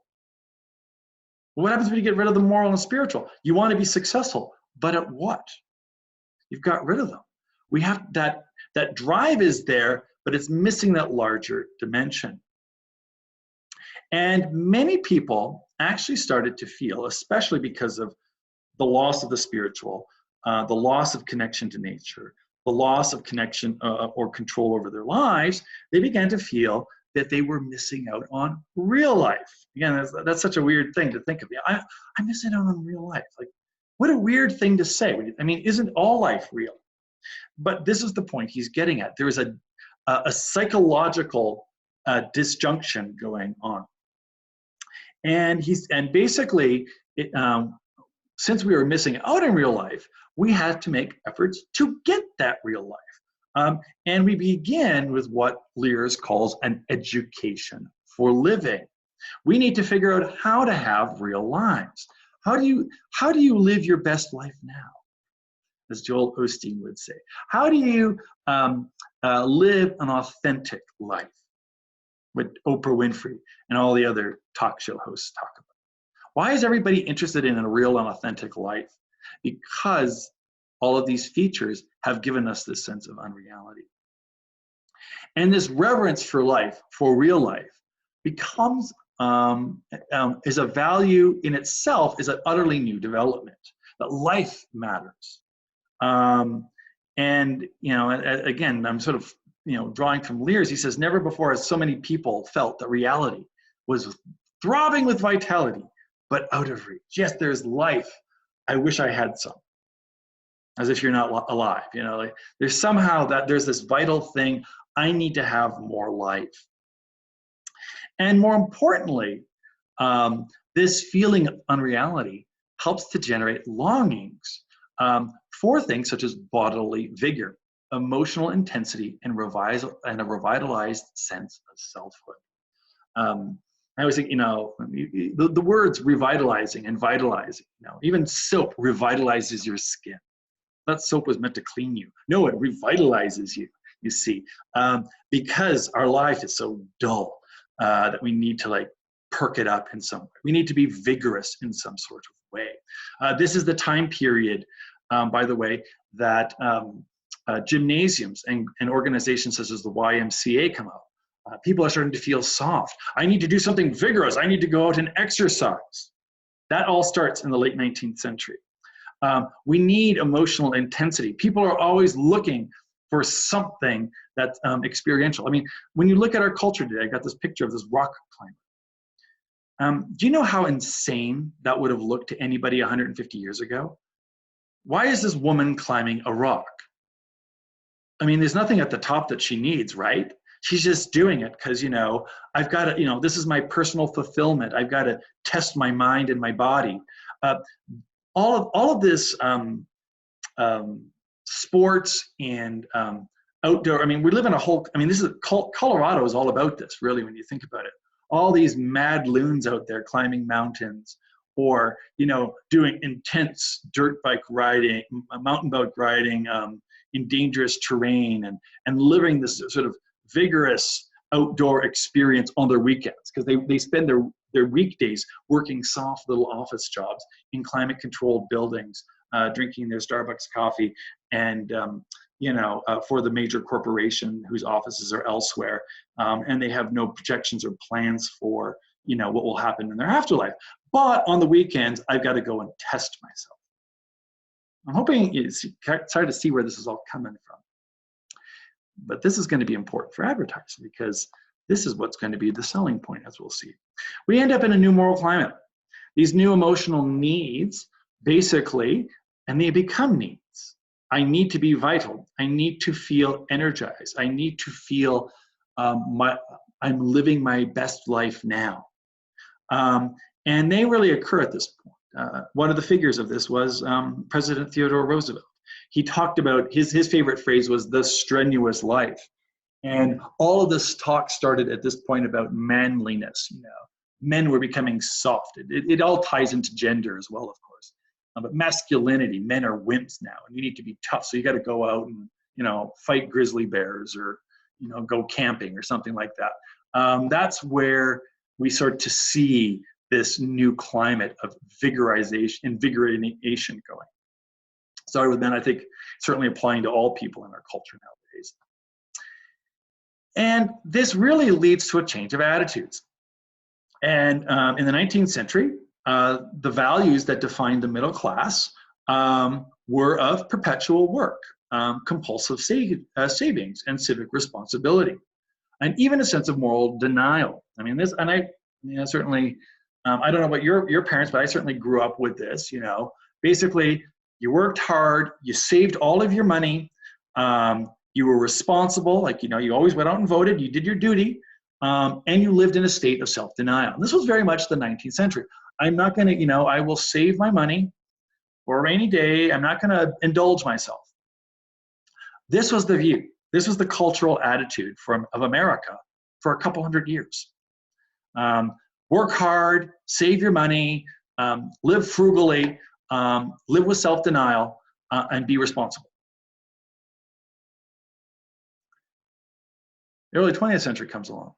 What happens when you get rid of the moral and spiritual? You want to be successful, but at what? You've got rid of them. We have that drive is there, but it's missing that larger dimension. And many people actually started to feel, especially because of the loss of the spiritual, the loss of connection to nature, the loss of connection or control over their lives, they began to feel that they were missing out on real life. Again, that's such a weird thing to think of. I'm missing out on real life. What a weird thing to say. Isn't all life real? But this is the point he's getting at. There is a psychological disjunction going on. And basically, since we were missing out in real life, we had to make efforts to get that real life. And we begin with what Lears calls an education for living. We need to figure out how to have real lives. How do you live your best life now, as Joel Osteen would say? How do you live an authentic life? What Oprah Winfrey and all the other talk show hosts talk about. Why is everybody interested in a real and authentic life? Because all of these features have given us this sense of unreality. And this reverence for life, for real life, becomes, is a value in itself, is an utterly new development, that life matters. And, again, I'm sort of drawing from Lear's, he says, never before has so many people felt that reality was throbbing with vitality, but out of reach. Yes, there's life. I wish I had some. As if you're not alive, like there's somehow that there's this vital thing. I need to have more life. And more importantly, this feeling of unreality helps to generate longings for things such as bodily vigor, emotional intensity, and a revitalized sense of selfhood. I always think, the words revitalizing and vitalizing, even soap revitalizes your skin. That soap was meant to clean you. No, it revitalizes you, you see, because our life is so dull that we need to perk it up in some way. We need to be vigorous in some sort of way. This is the time period, by the way, that gymnasiums and organizations such as the YMCA come out. People are starting to feel soft. I need to do something vigorous. I need to go out and exercise. That all starts in the late 19th century. We need emotional intensity. People are always looking for something that's experiential. I mean, when you look at our culture today, I got this picture of this rock climber. Do you know how insane that would have looked to anybody 150 years ago? Why is this woman climbing a rock? I mean, there's nothing at the top that she needs, right? She's just doing it because, I've got to, this is my personal fulfillment. I've got to test my mind and my body. All of this sports and outdoor, I mean, we live in Colorado is all about this, really, when you think about it. All these mad loons out there climbing mountains or, doing intense dirt bike riding, mountain bike riding in dangerous terrain and living this sort of vigorous outdoor experience on their weekends because they spend their weekdays working soft little office jobs in climate controlled buildings, drinking their Starbucks coffee and, for the major corporation whose offices are elsewhere. And they have no projections or plans for, what will happen in their afterlife. But on the weekends, I've got to go and test myself. I'm hoping you start to see where this is all coming from. But this is going to be important for advertising because this is what's going to be the selling point, as we'll see. We end up in a new moral climate. These new emotional needs, basically, and they become needs. I need to be vital. I need to feel energized. I need to feel I'm living my best life now. And they really occur at this point. One of the figures of this was President Theodore Roosevelt. He talked about, his favorite phrase was the strenuous life. And all of this talk started at this point about manliness. Men were becoming soft. It all ties into gender as well, of course. But masculinity, men are wimps now, and you need to be tough. So you got to go out and, fight grizzly bears or, go camping or something like that. That's where we start to see this new climate of invigoration going. Started with men, I think, certainly applying to all people in our culture nowadays. And this really leads to a change of attitudes. And in the 19th century, the values that defined the middle class were of perpetual work, compulsive savings, and civic responsibility, and even a sense of moral denial. I mean, this, and I certainly, I don't know about your parents, but I certainly grew up with this. Basically, you worked hard, you saved all of your money, you were responsible, you always went out and voted, you did your duty, and you lived in a state of self-denial. This was very much the 19th century. I'm not going to, I will save my money for a rainy day. I'm not going to indulge myself. This was the view. This was the cultural attitude of America for a couple hundred years. Work hard, save your money, live frugally, live with self-denial, and be responsible. The early 20th century comes along.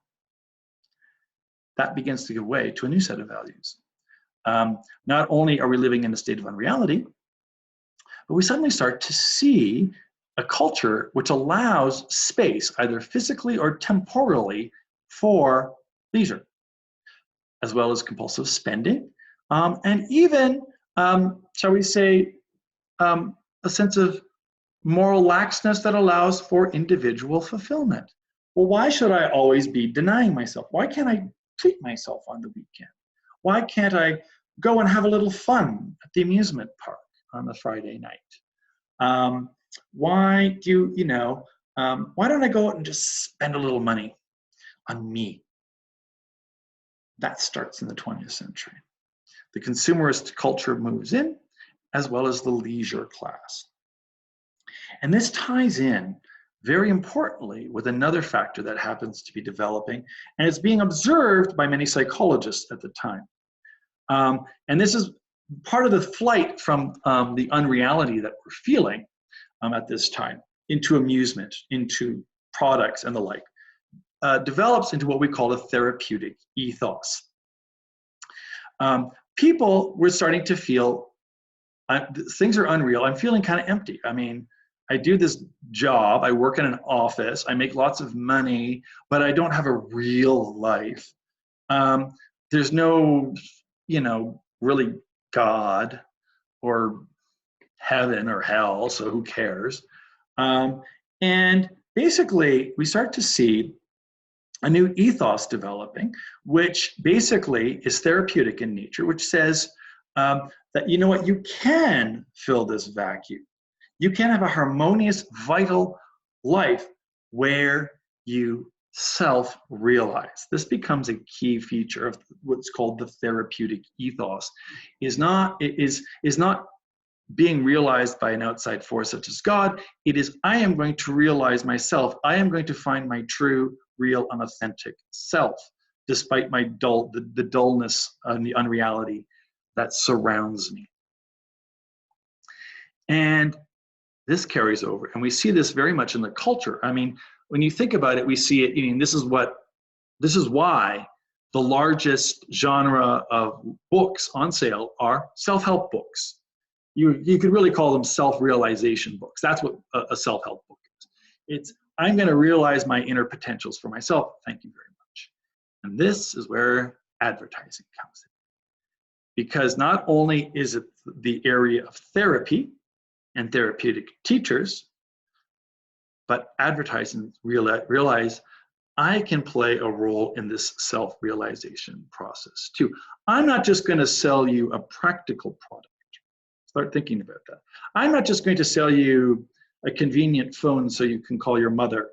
That begins to give way to a new set of values. Not only are we living in a state of unreality, but we suddenly start to see a culture which allows space, either physically or temporally, for leisure, as well as compulsive spending, and even, shall we say, a sense of Moral laxness that allows for individual fulfillment. Well, why should I always be denying myself? Why can't I treat myself on the weekend? Why can't I go and have a little fun at the amusement park on a Friday night? Why don't I go out and just spend a little money on me? That starts in the 20th century. The consumerist culture moves in, as well as the leisure class. And this ties in very importantly with another factor that happens to be developing, and it's being observed by many psychologists at the time. And this is part of the flight from the unreality that we're feeling at this time into amusement, into products and the like, develops into what we call a therapeutic ethos. People were starting to feel things are unreal. I'm feeling kind of empty. I mean, I do this job, I work in an office, I make lots of money, but I don't have a real life. There's no, really God or heaven or hell, so who cares? And basically, we start to see a new ethos developing, which basically is therapeutic in nature, which says that, you can fill this vacuum. You can have a harmonious, vital life where you self-realize. This becomes a key feature of what's called the therapeutic ethos. Is not being realized by an outside force such as God. It is, I am going to realize myself. I am going to find my true, real, and authentic self, despite my the dullness and the unreality that surrounds me. And this carries over, and we see this very much in the culture. I mean, when you think about it, we see it. This is why the largest genre of books on sale are self-help books. You could really call them self-realization books. That's what a self-help book is. It's, I'm going to realize my inner potentials for myself. Thank you very much. And this is where advertising comes in, because not only is it the area of therapy and therapeutic teachers, but advertising realize I can play a role in this self-realization process too. I'm not just going to sell you a practical product. Start thinking about that. I'm not just going to sell you a convenient phone so you can call your mother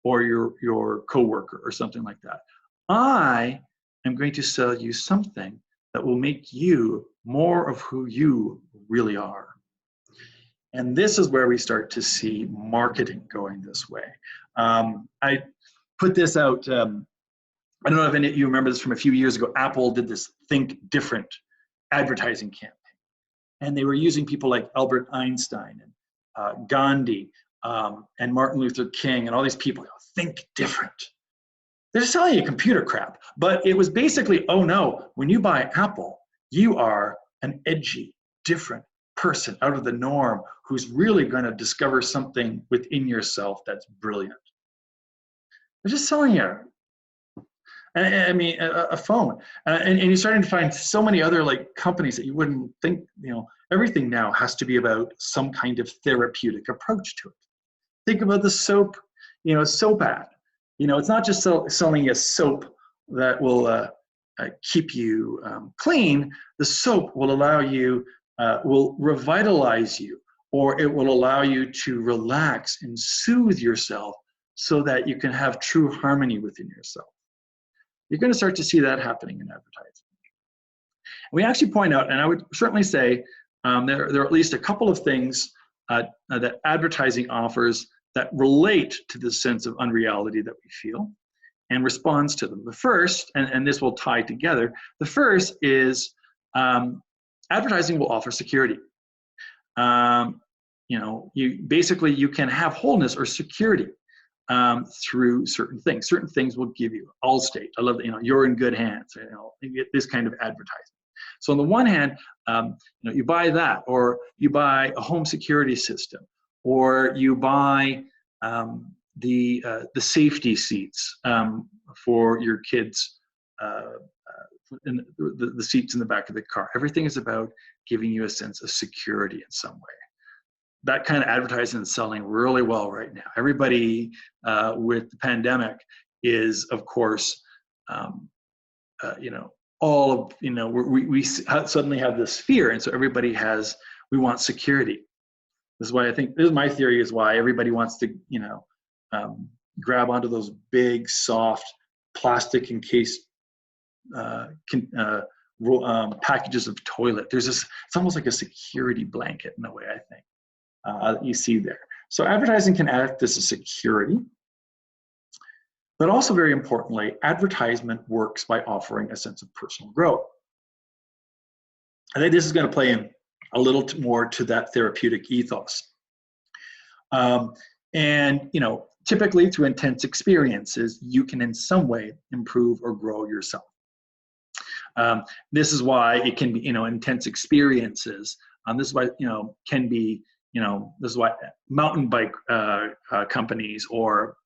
or your coworker or something like that. I am going to sell you something that will make you more of who you really are. And this is where we start to see marketing going this way. I put this out, I don't know if any of you remember this from a few years ago. Apple did this Think Different advertising campaign. And they were using people like Albert Einstein and Gandhi and Martin Luther King and all these people. Think different. They're selling you computer crap. But it was basically, oh no, when you buy Apple, you are an edgy, different person out of the norm who's really going to discover something within yourself that's brilliant. They're just selling you, a phone. And you're starting to find so many other companies that you wouldn't think, everything now has to be about some kind of therapeutic approach to it. Think about the soap, soap ad. It's not just selling you soap that will keep you clean. The soap will allow you, will revitalize you, or it will allow you to relax and soothe yourself so that you can have true harmony within yourself. You're going to start to see that happening in advertising. We actually point out, and I would certainly say there are at least a couple of things that advertising offers that relate to this sense of unreality that we feel and responds to them. The first, and this will tie together, the first is advertising will offer security. You can have wholeness or security through certain things. Certain things will give you Allstate. I love that, you're in good hands. You get this kind of advertising. So on the one hand, you buy that, or you buy a home security system, or you buy the safety seats for your kids, in the seats in the back of the car. Everything is about giving you a sense of security in some way. that kind of advertising is selling really well right now. Everybody with the pandemic is, of course, all of, we suddenly have this fear. And so everybody we want security. This is why this is my theory, is why everybody wants to, grab onto those big, soft, plastic encased packages of toilet. It's almost like a security blanket in a way, I think, that you see there. So advertising can act as a security, but also very importantly, advertisement works by offering a sense of personal growth. I think this is going to play in a little more to that therapeutic ethos. Typically through intense experiences, you can in some way improve or grow yourself. This is why it can be, intense experiences. This is why, can be, this is why mountain bike companies or,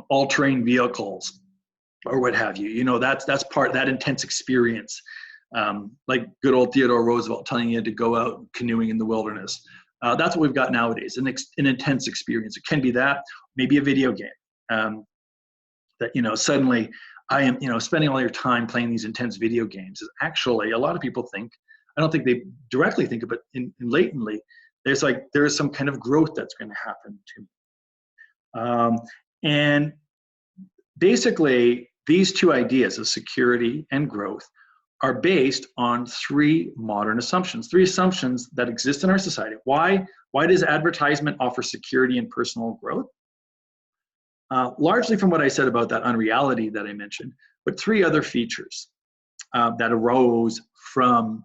all-terrain vehicles or what have you. That's part of that intense experience. Like good old Theodore Roosevelt telling you to go out canoeing in the wilderness. That's what we've got nowadays, an intense experience. It can be that, maybe a video game. That, suddenly I am, spending all your time playing these intense video games is actually, a lot of people think, I don't think they directly think of it latently, there is some kind of growth that's going to happen to me. And basically, these two ideas of security and growth are based on three modern assumptions, three assumptions that exist in our society. Why does advertisement offer security and personal growth? Largely from what I said about that unreality that I mentioned, but three other features that arose from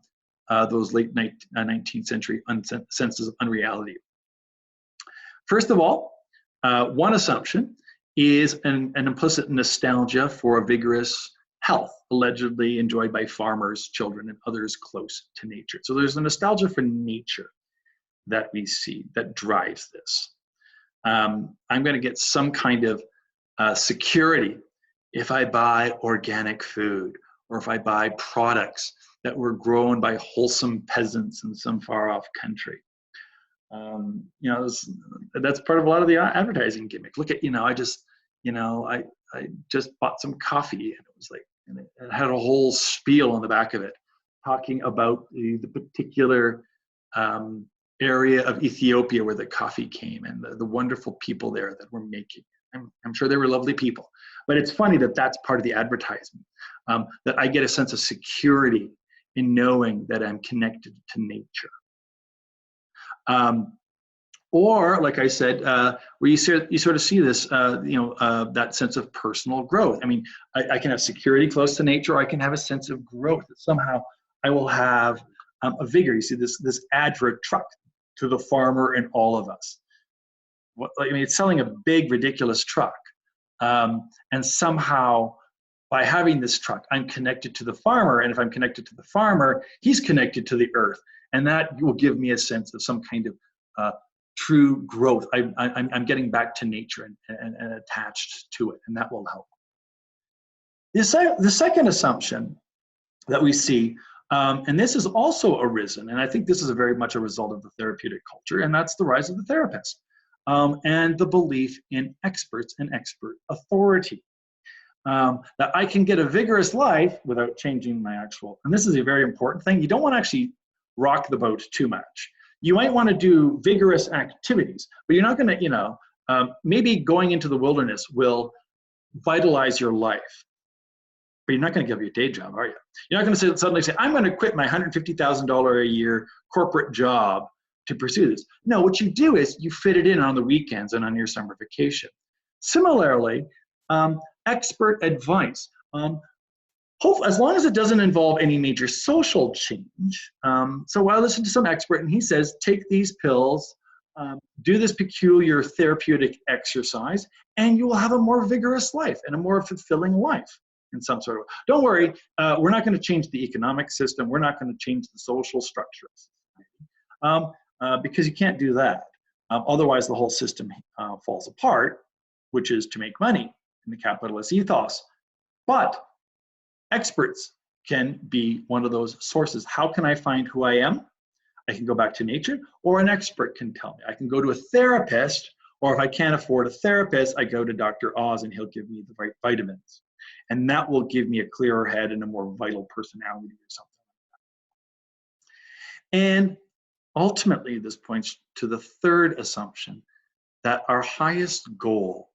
those late 19th century senses of unreality. First of all, one assumption is an implicit nostalgia for a vigorous health allegedly enjoyed by farmers, children, and others close to nature. So there's a nostalgia for nature that we see that drives this. I'm going to get some kind of security if I buy organic food or if I buy products that were grown by wholesome peasants in some far-off country. That's part of a lot of the advertising gimmick. Look at, I just bought some coffee, and it was like, and it had a whole spiel on the back of it talking about the particular area of Ethiopia where the coffee came and the wonderful people there that were making it. I'm sure they were lovely people, but it's funny that that's part of the advertisement, that I get a sense of security in knowing that I'm connected to nature. Or, like I said, where you sort of see this, that sense of personal growth. I mean, I can have security close to nature, or I can have a sense of growth that somehow I will have a vigor. You see this ad for a truck to the farmer and all of us. It's selling a big, ridiculous truck. And somehow, by having this truck, I'm connected to the farmer. And if I'm connected to the farmer, he's connected to the earth. And that will give me a sense of some kind of true growth. I'm getting back to nature and attached to it, and that will help. The second assumption that we see, and this has also arisen, and I think this is very much a result of the therapeutic culture, and that's the rise of the therapist, and the belief in experts and expert authority. That I can get a vigorous life without changing my actual, and this is a very important thing, you don't want to actually rock the boat too much. You might want to do vigorous activities, but you're not going to, maybe going into the wilderness will vitalize your life, but you're not going to give your day job, are you? You're not going to suddenly say, I'm going to quit my $150,000 a year corporate job to pursue this. No, what you do is you fit it in on the weekends and on your summer vacation. Similarly, expert advice. As long as it doesn't involve any major social change. So I listened to some expert and he says, take these pills, do this peculiar therapeutic exercise, and you will have a more vigorous life and a more fulfilling life in some sort of way. Don't worry, we're not going to change the economic system. We're not going to change the social structure of society, because you can't do that. Otherwise, the whole system falls apart, which is to make money in the capitalist ethos. But experts can be one of those sources. How can I find who I am? I can go back to nature, or an expert can tell me. I can go to a therapist, or if I can't afford a therapist, I go to Dr. Oz and he'll give me the right vitamins. And that will give me a clearer head and a more vital personality or something. And ultimately, this points to the third assumption, that our highest goal,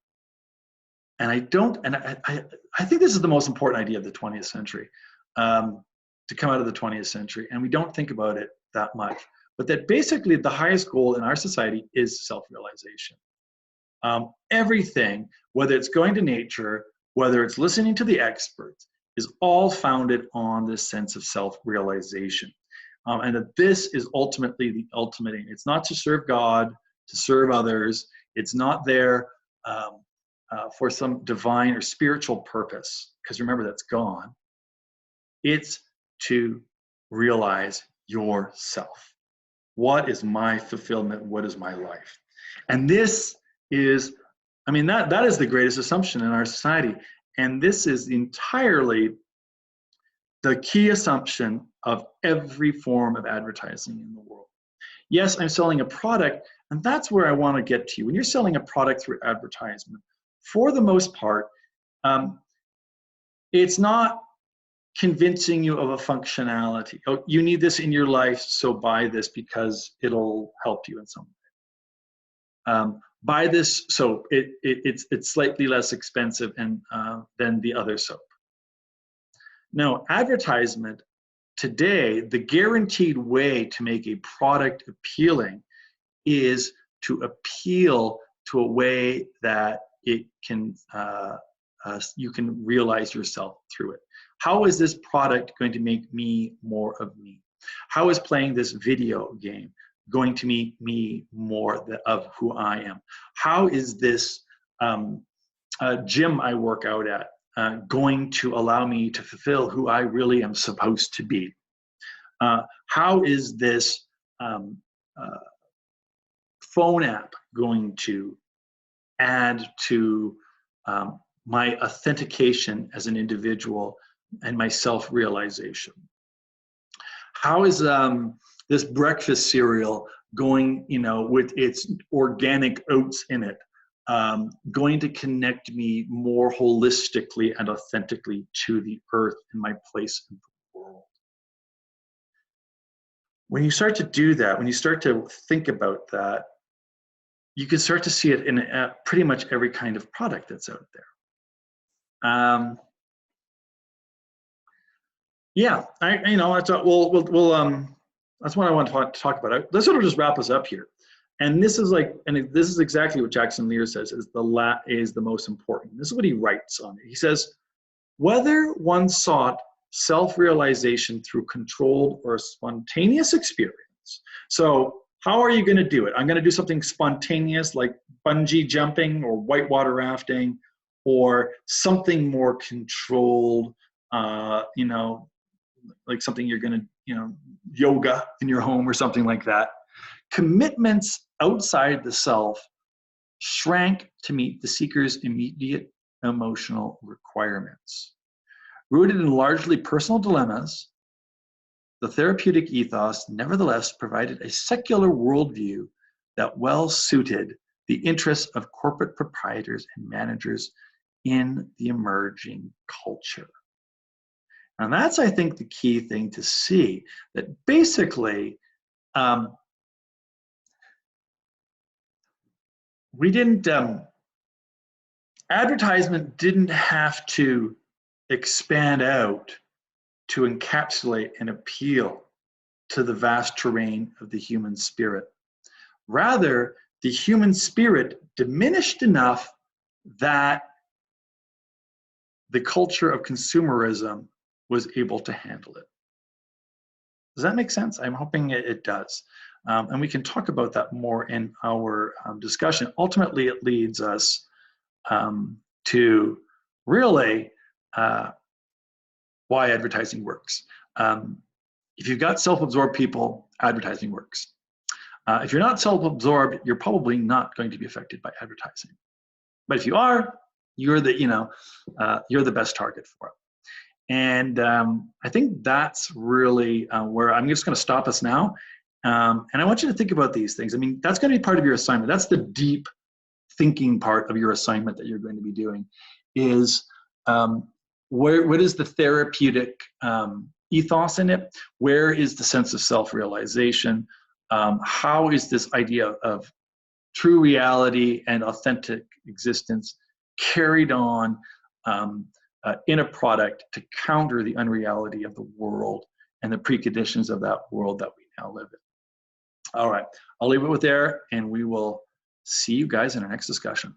and I think this is the most important idea of the 20th century, to come out of the 20th century, and we don't think about it that much, but that basically the highest goal in our society is self-realization. Everything, whether it's going to nature, whether it's listening to the experts, is all founded on this sense of self-realization. And that this is ultimately the ultimate aim. It's not to serve God, to serve others. It's not there for some divine or spiritual purpose, because remember, that's gone. It's to realize yourself. What is my fulfillment? What is my life? And this is, I mean, that is the greatest assumption in our society. And this is entirely the key assumption of every form of advertising in the world. Yes, I'm selling a product, and that's where I want to get to. When you're selling a product through advertisement, for the most part, it's not convincing you of a functionality. Oh, you need this in your life, so buy this because it'll help you in some way. Buy this soap, it's slightly less expensive and than the other soap. No, advertisement today, the guaranteed way to make a product appealing is to appeal to a way that it can you can realize yourself through it. How is this product going to make me more of me? How is playing this video game going to make me more of who I am? How is this gym I work out at going to allow me to fulfill who I really am supposed to be? How is this phone app going to add to my authentication as an individual and my self-realization? How is this breakfast cereal going, with its organic oats in it, going to connect me more holistically and authentically to the earth and my place in the world? When you start to do that, when you start to think about that, you can start to see it in pretty much every kind of product that's out there. Yeah, I thought we'll that's what I want to talk about. Let's sort of just wrap us up here. And this is exactly what Jackson Lear says is the most important. This is what he writes on it. He says, whether one sought self-realization through controlled or spontaneous experience. So how are you going to do it? I'm going to do something spontaneous like bungee jumping or whitewater rafting, or something more controlled, like something you're going to, yoga in your home or something like that. Commitments outside the self shrank to meet the seeker's immediate emotional requirements. Rooted in largely personal dilemmas, the therapeutic ethos nevertheless provided a secular worldview that well suited the interests of corporate proprietors and managers in the emerging culture. And that's, I think, the key thing to see, that basically advertisement didn't have to expand out to encapsulate and appeal to the vast terrain of the human spirit. Rather, the human spirit diminished enough that the culture of consumerism was able to handle it. Does that make sense? I'm hoping it does. And we can talk about that more in our discussion. Ultimately, it leads us to really why advertising works. If you've got self-absorbed people, advertising works. If you're not self-absorbed, you're probably not going to be affected by advertising. But if you are, you're the best target for it. And I think that's really where I'm just going to stop us now. And I want you to think about these things. I mean, that's going to be part of your assignment. That's the deep thinking part of your assignment that you're going to be doing is what is the therapeutic ethos in it? Where is the sense of self-realization? How is this idea of true reality and authentic existence carried on in a product to counter the unreality of the world and the preconditions of that world that we now live in? All right, I'll leave it with there, and we will see you guys in our next discussion.